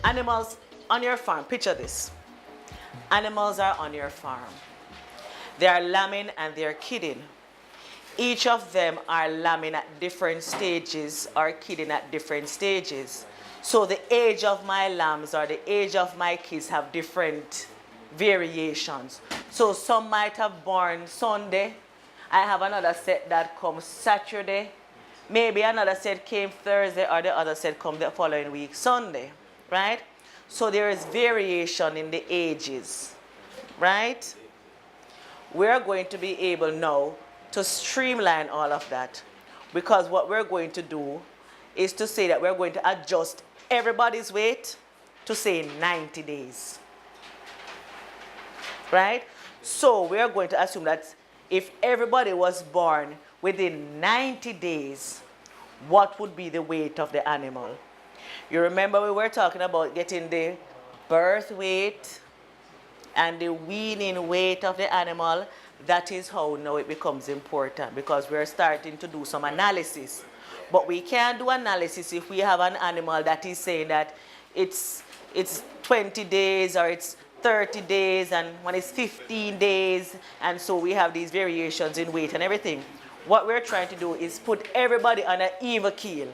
Animals on your farm, picture this. Animals are on your farm. They are lambing and they are kidding. Each of them are lambing at different stages or kidding at different stages. So the age of my lambs or the age of my kids have different variations. So some might have born Sunday. I have another set that comes Saturday. Maybe another set came Thursday or the other set come the following week, Sunday, right? So there is variation in the ages, right? We're going to be able now to streamline all of that, because what we're going to do is to say that we're going to adjust everybody's weight to say 90 days, right? So we're going to assume that if everybody was born within 90 days, what would be the weight of the animal? You remember we were talking about getting the birth weight and the weaning weight of the animal. That is how now it becomes important, because we're starting to do some analysis. But we can't do analysis if we have an animal that is saying that it's 20 days or it's 30 days and when it's 15 days, and so we have these variations in weight and everything. What we're trying to do is put everybody on an even keel.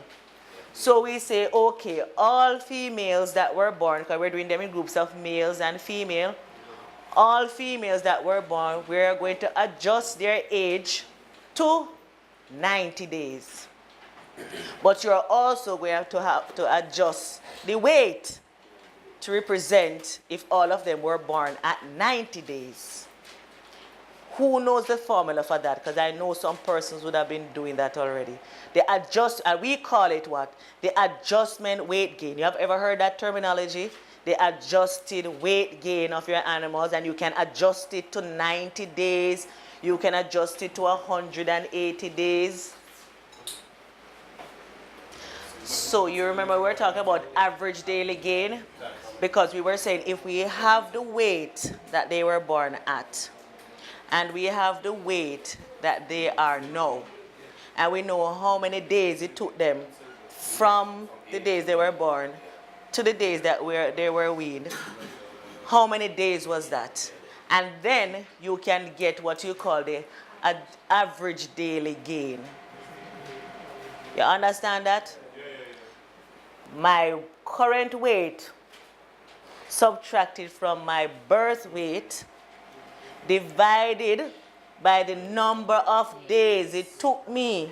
So we say, okay, all females that were born, because we're doing them in groups of males and female, all females that were born, we're going to adjust their age to 90 days. But you're also going to have to adjust the weight to represent if all of them were born at 90 days. Who knows the formula for that? Because I know some persons would have been doing that already. The adjust, and we call it what? The adjustment weight gain. You have ever heard that terminology? The adjusted weight gain of your animals, and you can adjust it to 90 days. You can adjust it to 180 days. So you remember we were talking about average daily gain? Because we were saying if we have the weight that they were born at, and we have the weight that they are now, and we know how many days it took them from the days they were born to the days that they were weaned, how many days was that? And then you can get what you call the average daily gain. You understand that? My current weight subtracted from my birth weight divided by the number of days it took me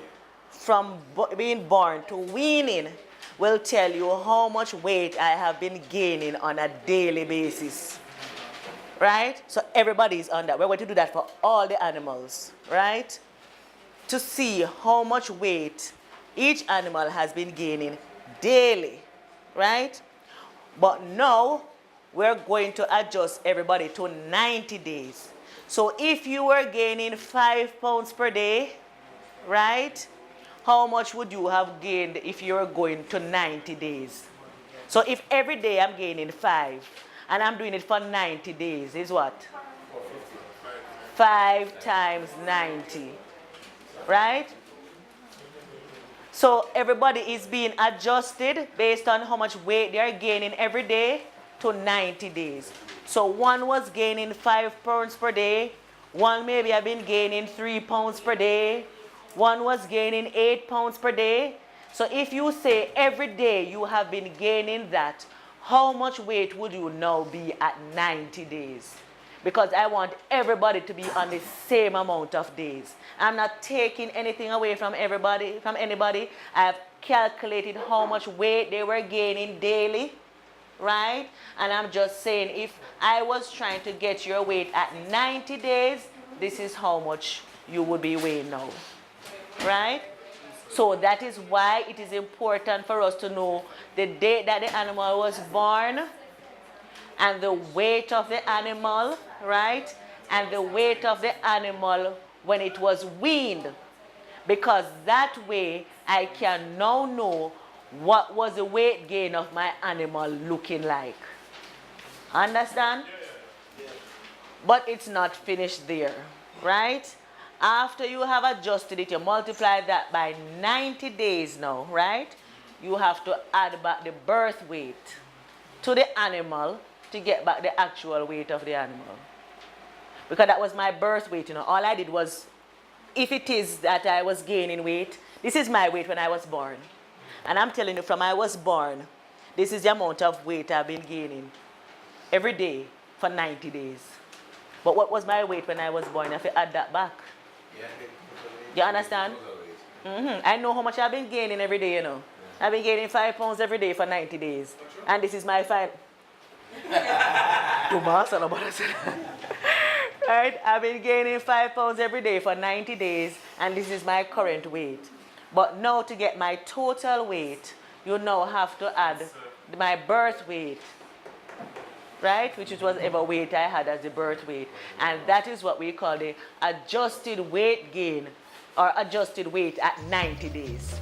from being born to weaning will tell you how much weight I have been gaining on a daily basis, right? So everybody is on that. We're going to do that for all the animals, right? To see how much weight each animal has been gaining daily, right? But now we're going to adjust everybody to 90 days. So if you were gaining 5 pounds per day, right? How much would you have gained if you were going to 90 days? So if every day I'm gaining 5 and I'm doing it for 90 days, is what? 5 times 90, right? So everybody is being adjusted based on how much weight they are gaining every day to 90 days. So one was gaining 5 pounds per day. One maybe have been gaining 3 pounds per day. One was gaining 8 pounds per day. So if you say every day you have been gaining that, how much weight would you now be at 90 days? Because I want everybody to be on the same amount of days. I'm not taking anything away from everybody, from anybody. I have calculated how much weight they were gaining daily, right? And I'm just saying if I was trying to get your weight at 90 days, this is how much you would be weighing now. Right? So that is why it is important for us to know the date that the animal was born and the weight of the animal, right? And the weight of the animal when it was weaned. Because that way I can now know what was the weight gain of my animal looking like. Understand? But it's not finished there, right? After you have adjusted it, you multiply that by 90 days now, right? You have to add back the birth weight to the animal to get back the actual weight of the animal. Because that was my birth weight, you know. All I did was, if it is that I was gaining weight, this is my weight when I was born. And I'm telling you, from I was born, this is the amount of weight I've been gaining every day for 90 days. But what was my weight when I was born? I have to add that back. You understand? I know how much I've been gaining every day, you know. I've been gaining 5 pounds every day for 90 days. And this is my final. Right? I've been gaining 5 pounds every day for 90 days, and this is my current weight. But now to get my total weight, you now have to add my birth weight, right? Which is whatever weight I had as the birth weight. And that is what we call the adjusted weight gain, or adjusted weight at 90 days.